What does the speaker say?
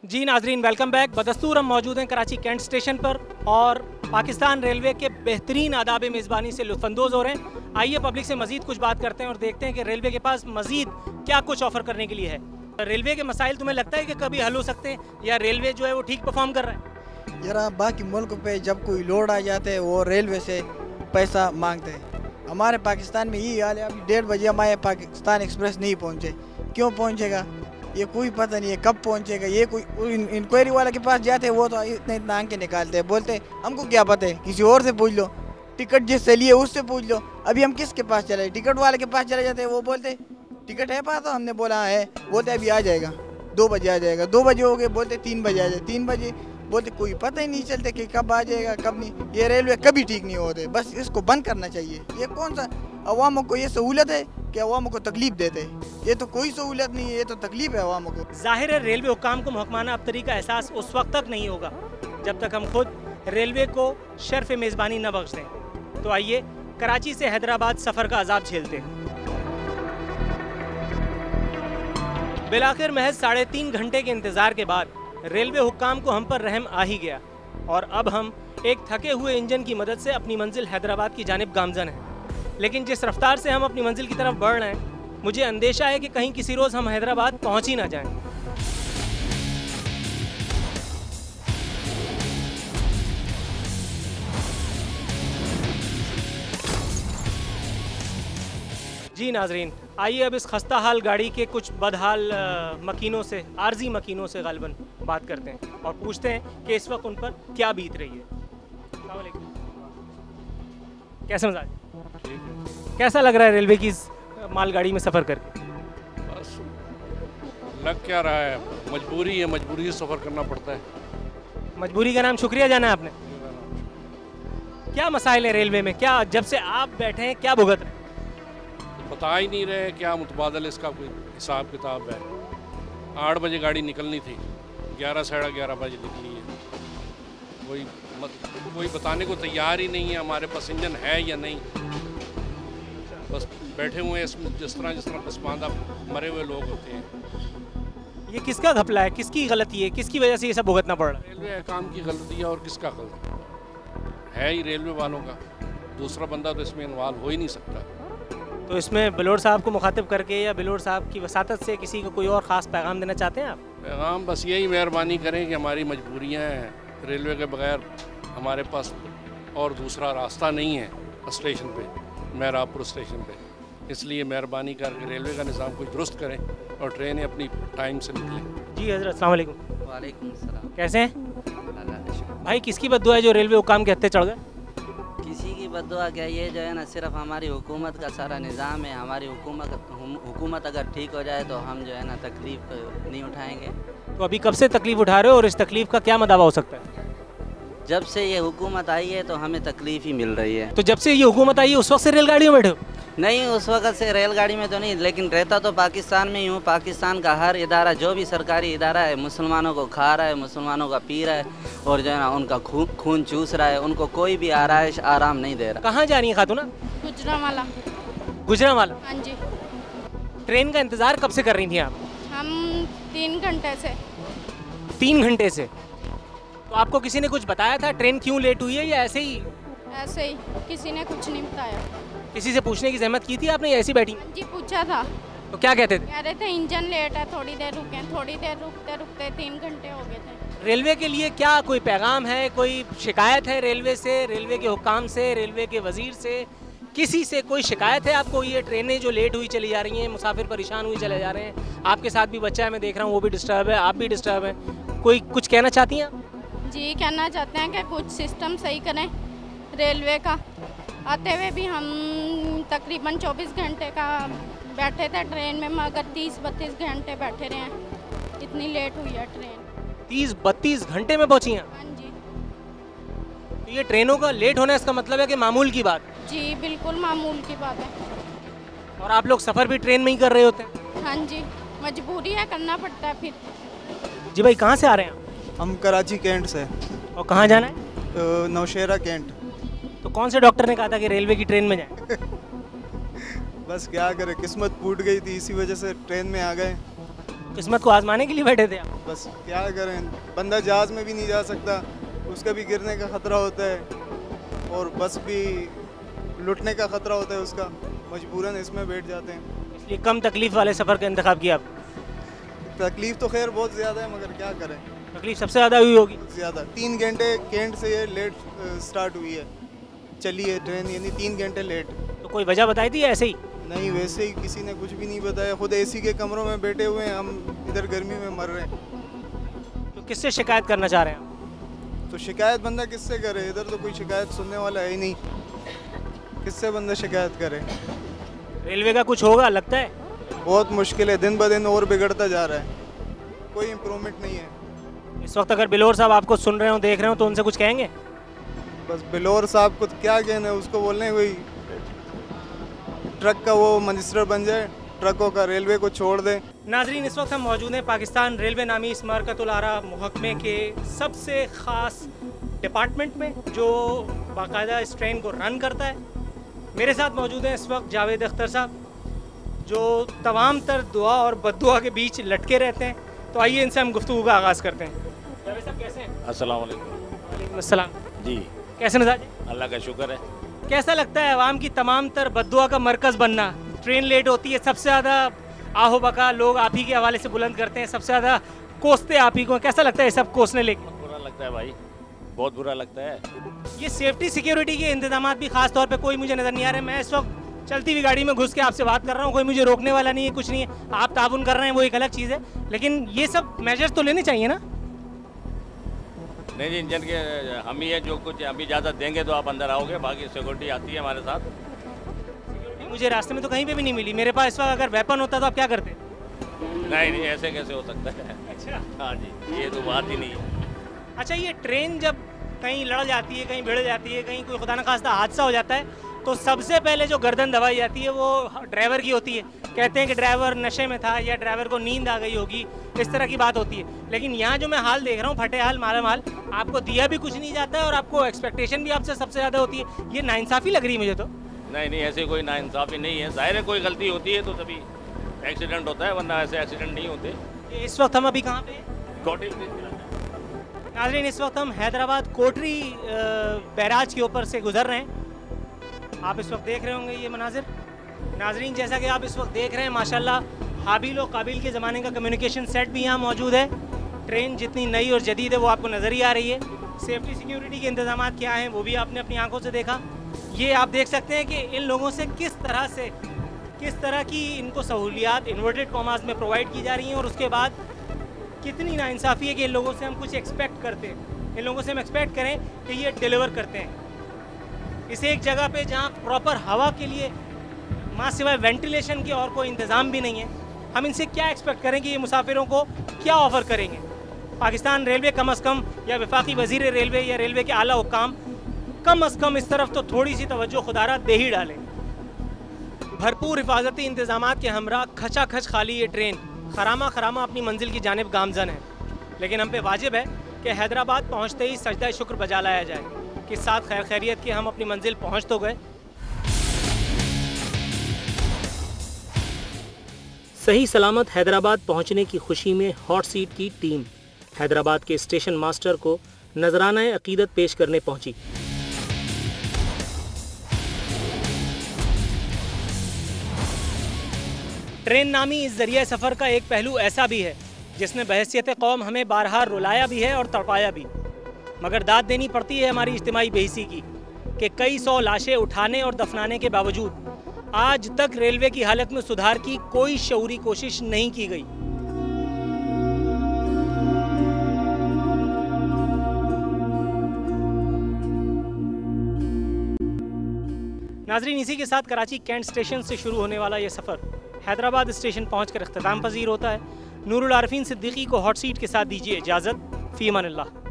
जी नाजरीन, welcome back. बदस्तूर हम मौजूद हैं कराची कैंट स्टेशन पर और पाकिस्तान रेलवे के बेहतरीन आदाब मेज़बानी से लुत्फ़अंदोज़ हो रहे हैं। आइए पब्लिक से मज़ीद कुछ बात करते हैं और देखते हैं कि रेलवे के पास मज़ीद क्या कुछ ऑफ़र करने के लिए है। रेलवे के मसाइल तुम्हें लगता है कि कभी हल हो सकते हैं या रेलवे जो है वो ठीक परफॉर्म कर रहा है? जरा बाकी मुल्क पे जब कोई लोड आ जाते हैं वो रेलवे से पैसा मांगते हैं। हमारे पाकिस्तान में यही हाल है। अभी 1:30 बजे हमारे पाकिस्तान एक्सप्रेस नहीं पहुँचे। क्यों पहुँचेगा ये कोई पता नहीं है, कब पहुँचेगा। ये कोई इंक्वायरी वाले के पास जाते हैं वो तो इतना आंखें निकालते हैं, बोलते हैं हमको क्या पता है, किसी और से पूछ लो, टिकट जिससे लिए उससे पूछ लो। अभी हम किसके पास चले, टिकट वाले के पास चले जाते हैं, वो बोलते टिकट है पास, तो हमने बोला है, बोलते अभी आ जाएगा 2 बजे आ जाएगा। 2 बजे हो गए, बोलते 3 बजे आ जाए। 3 बजे बोलते कोई पता ही नहीं चलते कि कब आ जाएगा कब नहीं। ये रेलवे कभी ठीक नहीं होते, बस इसको बंद करना चाहिए। ये कौन सा अवामों को ये सहूलत है कि अवामों को तकलीफ देते हैं? ये तो कोई सहूलत नहीं है, ये तो तकलीफ है अवामों को। जाहिर है रेलवे हुक्काम को महकमाना अब्तरी का एहसास उस वक्त तक नहीं होगा जब तक हम खुद रेलवे को शर्फ मेज़बानी न बख्श दें। तो आइए कराची से हैदराबाद सफ़र का अजाब झेलते हैं। बिलाखिर महज 3.5 घंटे के इंतज़ार के बाद रेलवे हुक्काम को हम पर रहम आ ही गया और अब हम एक थके हुए इंजन की मदद से अपनी मंजिल हैदराबाद की जानिब गामजन हैं। लेकिन जिस रफ्तार से हम अपनी मंजिल की तरफ बढ़ रहे हैं, मुझे अंदेशा है कि कहीं किसी रोज़ हम हैदराबाद पहुंच ही ना जाएं। जी नाजरीन, आइए अब इस खस्ता हाल गाड़ी के कुछ बदहाल मकीनों से, आर्जी मकीनों से गालिबन बात करते हैं और पूछते हैं कि इस वक्त उन पर क्या बीत रही है। अस्सलाम वालेकुम। कैसे मजाज? कैसा लग रहा है रेलवे की इस मालगाड़ी में सफ़र करके? बस लग क्या रहा है, मजबूरी है, मजबूरी से सफ़र करना पड़ता है। मजबूरी का नाम शुक्रिया जाना है आपने। क्या मसाइल है रेलवे में, क्या जब से आप बैठे हैं क्या भुगत रहे हैं? बता ही नहीं रहे क्या मुतबादल इसका कोई हिसाब किताब है। 8 बजे गाड़ी निकलनी थी, 11 साढ़े 11 बजे निकली है। कोई बताने को तैयार ही नहीं है हमारे पास इंजन है या नहीं। बस बैठे हुए हैं इसमें जिस तरह पसमानदा मरे हुए लोग होते हैं। ये किसका घपला है, किसकी गलती है, किसकी वजह से ये सब भुगतना पड़ रहा है? रेलवे काम की गलती है और किसका गलती है ही रेलवे वालों का। दूसरा बंदा तो इसमें इन्वॉल्व हो ही नहीं सकता। तो इसमें बिलोर साहब को मुखातिब करके या बिलोर साहब की वसातत से किसी को कोई और ख़ास पैगाम देना चाहते हैं आप? पैगाम बस यही मेहरबानी करें कि हमारी मजबूरियाँ हैं, रेलवे के बगैर हमारे पास और दूसरा रास्ता नहीं है स्टेशन पे, मेहराबपुर स्टेशन पे। इसलिए मेहरबानी करके रेलवे का निज़ाम कुछ दुरुस्त करें और ट्रेनें अपनी टाइम से निकलें। जी हज़रत, अस्सलाम वालेकुम। वालेकुम सलाम। कैसे हैं अल्लाह का शुक्र। भाई? किसकी बद्दुआ है जो रेलवे हुक्काम के हत्थे चढ़ गए? किसी की बद्दुआ क्या, ये जो है ना सिर्फ हमारी हुकूमत का सारा निज़ाम है। हमारी हुकूमत अगर ठीक हो जाए तो हम जो है ना तकलीफ़ नहीं उठाएंगे। तो अभी कब से तकलीफ़ उठा रहे हो और इस तकलीफ़ का क्या मदावा हो सकता है? जब से ये हुकूमत आई है तो हमें तकलीफ़ ही मिल रही है। तो जब से ये हुकूमत आई है उस वक्त से रेलगाड़ियों में बैठे हो? नहीं, उस वक़्त से रेलगाड़ी में तो नहीं, लेकिन रहता तो पाकिस्तान में ही हूँ। पाकिस्तान का हर इदारा, जो भी सरकारी इदारा है, मुसलमानों को खा रहा है, मुसलमानों का पी रहा है और जो है ना उनका खून चूस रहा है। उनको कोई भी आराइश आराम नहीं दे रहा। कहाँ जा रही हैं खातूना? गुजरांवाला। गुजरांवाला? हाँ जी। ट्रेन का इंतज़ार कब से कर रही थी आप? हम 3 घंटे से। 3 घंटे से? तो आपको किसी ने कुछ बताया था ट्रेन क्यों लेट हुई है या ऐसे ही? ऐसे ही, किसी ने कुछ नहीं बताया। किसी से पूछने की जहमत की थी आपने या ऐसी बैठी? हाँ जी, पूछा था। तो क्या कहते थे? कह रहे थे इंजन लेट है, थोड़ी देर रुकें। थोड़ी देर रुकते रुकते 3 घंटे हो गए थे। रेलवे के लिए क्या कोई पैगाम है, कोई शिकायत है रेलवे से, रेलवे के हुक्काम से, रेलवे के वजीर से, किसी से कोई शिकायत है आपको? ये ट्रेनें जो लेट हुई चली जा रही हैं, मुसाफिर परेशान हुई चले जा रहे हैं, आपके साथ भी बच्चा है, मैं देख रहा हूँ वो भी डिस्टर्ब है, आप भी डिस्टर्ब हैं, कोई कुछ कहना चाहती हैं आप? जी, कहना चाहते हैं कि कुछ सिस्टम सही करें रेलवे का। आते हुए भी हम तकरीबन 24 घंटे का बैठे थे ट्रेन में, मगर 30-32 घंटे बैठे रहे हैं। इतनी लेट हुई है ट्रेन। 30-32 घंटे में पहुँची हैं? हाँ जी। तो ये ट्रेनों का लेट होना इसका मतलब है कि मामूल की बात? जी, बिल्कुल मामूल की बात है। और आप लोग सफ़र भी ट्रेन में ही कर रहे होते हैं? हाँ जी, मजबूरी है, करना पड़ता है फिर। जी भाई, कहाँ से आ रहे हैं आप? हम कराची कैंट से। और कहाँ जाना है? नौशेरा कैंट। तो कौन से डॉक्टर ने कहा था कि रेलवे की ट्रेन में जाएं? बस क्या करें, किस्मत फूट गई थी, इसी वजह से ट्रेन में आ गए। किस्मत को आजमाने के लिए बैठे थे आप? बस क्या करें, बंदा जहाज़ में भी नहीं जा सकता, उसका भी गिरने का ख़तरा होता है, और बस भी लुटने का ख़तरा होता है उसका, मजबूरन इसमें बैठ जाते हैं। इसलिए कम तकलीफ़ वाले सफ़र का इंतखाब किया आप? तकलीफ़ तो खैर बहुत ज़्यादा है, मगर क्या करें, तकलीफ़ सबसे ज़्यादा हुई होगी। ज़्यादा 3 घंटे कैंट से ये लेट स्टार्ट हुई है, चली है ट्रेन, यानी 3 घंटे लेट। तो कोई वजह बताई थी या ऐसे ही? नहीं, वैसे ही किसी ने कुछ भी नहीं बताया, खुद एसी के कमरों में बैठे हुए हैं, हम इधर गर्मी में मर रहे हैं। तो किससे शिकायत करना चाह रहे हैं आप? तो शिकायत बंदा किससे करे, इधर तो कोई शिकायत सुनने वाला है ही नहीं, किससे बंदा शिकायत करे। रेलवे का कुछ होगा लगता है? बहुत मुश्किल है, दिन ब दिन और बिगड़ता जा रहा है, कोई इम्प्रूवमेंट नहीं है। इस वक्त अगर बिलोर साहब आपको सुन रहे हो, देख रहे हो, तो उनसे कुछ कहेंगे? बस बिलोर साहब को क्या कहना है, उसको बोलने कोई ट्रक का वो मिनिस्टर बन जाए, ट्रकों का, रेलवे को छोड़ दे। नाजरीन, इस वक्त हम मौजूद हैं पाकिस्तान रेलवे नामी इस मरकतुल आरा महकमे के सबसे ख़ास डिपार्टमेंट में, जो बाकायदा इस ट्रेन को रन करता है। मेरे साथ मौजूद हैं इस वक्त जावेद अख्तर साहब, जो तमाम तर दुआ और बद्दुआ के बीच लटके रहते हैं। तो आइए इनसे हम गुफ्तगू का आगाज़ करते हैं। जावेद साहब कैसे हैं? अस्सलाम वालेकुम। वालेकुम अस्सलाम जी, कैसे मिजाज है? अल्लाह का शुक्र है। कैसा लगता है आवाम की तमाम तर बद्दुआ का मरकज़ बनना? ट्रेन लेट होती है, सबसे ज़्यादा आहो बका लोग आप ही के हवाले से बुलंद करते हैं, सबसे ज़्यादा कोसते आप ही को। कैसा लगता है सब कोसने लेके? बहुत बुरा लगता है भाई, बहुत बुरा लगता है। ये सेफ्टी सिक्योरिटी के इंतजाम भी खास तौर पे कोई मुझे नज़र नहीं आ रहे। मैं इस वक्त चलती हुई गाड़ी में घुस के आपसे बात कर रहा हूँ, कोई मुझे रोकने वाला नहीं है, कुछ नहीं है। आप ताउन कर रहे हैं वो एक अलग चीज़ है, लेकिन ये सब मेजर्स तो लेने चाहिए ना? नहीं जी, इंजन के हम ही है, जो कुछ अभी इजाज़त देंगे तो आप अंदर आओगे, बाकी सिक्योरिटी आती है हमारे साथ। मुझे रास्ते में तो कहीं पे भी नहीं मिली। मेरे पास इस वक्त अगर वेपन होता तो आप क्या करते? नहीं, ऐसे कैसे हो सकता है। अच्छा, हाँ जी, ये तो बात ही नहीं है। अच्छा, ये ट्रेन जब कहीं लड़ जाती है, कहीं भिड़ जाती है, कहीं कोई खुदा न खास्ता हादसा हो जाता है, तो सबसे पहले जो गर्दन दबाई जाती है वो ड्राइवर की होती है। कहते हैं कि ड्राइवर नशे में था या ड्राइवर को नींद आ गई होगी, इस तरह की बात होती है। लेकिन यहाँ जो मैं हाल देख रहा हूँ, फटे हाल माला माल, आपको दिया भी कुछ नहीं जाता है और आपको एक्सपेक्टेशन भी आपसे सबसे ज़्यादा होती है। ये नाइंसाफ़ी लग रही है मुझे तो। नहीं, ऐसे कोई नाइंसाफ़ी नहीं है। ज़ाहिर है कोई गलती होती है तो तभी एक्सीडेंट होता है, वरना ऐसे एक्सीडेंट नहीं होते। इस वक्त हम अभी कहाँ पे हैं? कोटी। नाज़रीन, इस वक्त हम हैदराबाद कोटरी बैराज के ऊपर से गुजर रहे हैं। आप इस वक्त देख रहे होंगे ये मनाजिर। नाजरीन, जैसा कि आप इस वक्त देख रहे हैं, माशाल्लाह हाबिल और काबिल के ज़माने का कम्युनिकेशन सेट भी यहाँ मौजूद है। ट्रेन जितनी नई और जदीद है वो आपको नज़र ही आ रही है। सेफ्टी सिक्योरिटी के इंतजाम क्या हैं वो भी आपने अपनी आंखों से देखा। ये आप देख सकते हैं कि इन लोगों से किस तरह की इनको सहूलियात इन्वर्टेड कॉमास में प्रोवाइड की जा रही हैं, और उसके बाद कितनी नाइंसाफ़ी है कि इन लोगों से हम कुछ एक्सपेक्ट करते हैं। इन लोगों से हम एक्सपेक्ट करें कि ये डिलीवर करते हैं इस एक जगह पे जहाँ प्रॉपर हवा के लिए माँ सिवाय वेंटिलेशन के और कोई इंतज़ाम भी नहीं है। हम इनसे क्या एक्सपेक्ट करें कि ये मुसाफिरों को क्या ऑफ़र करेंगे? पाकिस्तान रेलवे कम अज़ कम, या वफाकी वज़ीर रेलवे या रेलवे के आला हुक्काम कम अज़ कम इस तरफ तो थोड़ी सी तवज्जो खुदारा दे ही डालें। भरपूर हिफाजती इंतज़ाम के हमरा खचाखच खाली ये ट्रेन खरामा अपनी मंजिल की जानिब गामजन है। लेकिन हम पे वाजिब है कि हैदराबाद पहुँचते ही सजदा शुक्र बजा लाया जाए कि साथ खैर खैरियत के हम अपनी मंजिल पहुँच तो गए। सही सलामत हैदराबाद पहुँचने की खुशी में हॉट सीट की टीम हैदराबाद के स्टेशन मास्टर को नजराना अकीदत पेश करने पहुंची। ट्रेन नामी इस जरिए सफ़र का एक पहलू ऐसा भी है जिसने बहैसियत कौम हमें बारहा रुलाया भी है और तड़पाया भी, मगर दाद देनी पड़ती है हमारी इज्तिमाई बेइज्जती की कि कई सौ लाशें उठाने और दफनाने के बावजूद आज तक रेलवे की हालत में सुधार की कोई शऊरी कोशिश नहीं की गई। नाजरीन, इसी के साथ कराची कैंट स्टेशन से शुरू होने वाला ये सफ़र हैदराबाद स्टेशन पहुंचकर इख्तिताम पजीर होता है। नूरुल आरफीन सिद्दीकी को हॉट सीट के साथ दीजिए इजाज़त। फ़ी अमानिल्लाह।